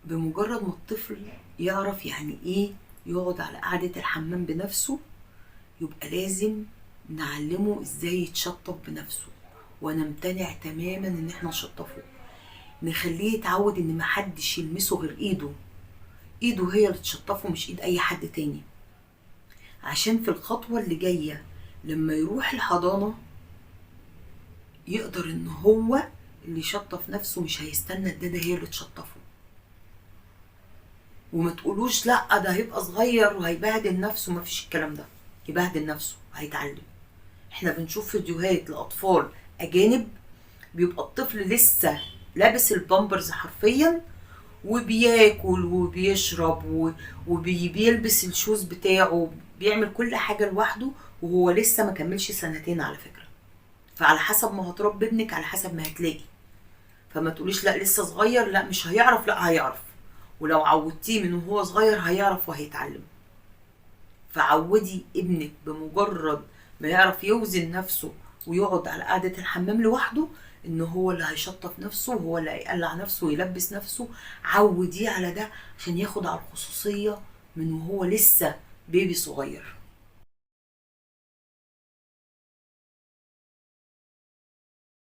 بمجرد ما الطفل يعرف يعني ايه يقعد على قعدة الحمام بنفسه، يبقى لازم نعلمه ازاي يتشطف بنفسه، ونمتنع تماما ان احنا نشطفه. نخليه يتعود ان محدش يلمسه غير ايده، ايده هي اللي تشطفه مش ايد اي حد تاني، عشان في الخطوة اللي جاية لما يروح الحضانة يقدر ان هو اللي يشطف نفسه، مش هيستنى الدادة هي اللي تشطفه. وما تقولوش لا ده هيبقى صغير وهيبهدل نفسه، مفيش الكلام ده. يبهدل نفسه هيتعلم. احنا بنشوف فيديوهات لاطفال اجانب بيبقى الطفل لسه لابس البامبرز حرفيا، وبياكل وبيشرب وبيلبس الشوز بتاعه، بيعمل كل حاجة لوحده وهو لسه ما كملش سنتين على فكرة. فعلى حسب ما هتربي ابنك على حسب ما هتلاقي. فما تقوليش لا لسه صغير، لا مش هيعرف، لا هيعرف. ولو عودتيه من وهو صغير هيعرف وهيتعلم. فعودي ابنك بمجرد ما يعرف يوزن نفسه ويقعد على قعدة الحمام لوحده ان هو اللي هيشطف نفسه وهو اللي هيقلع نفسه ويلبس نفسه. عوديه على ده عشان ياخد على الخصوصية من وهو لسه بيبي صغير.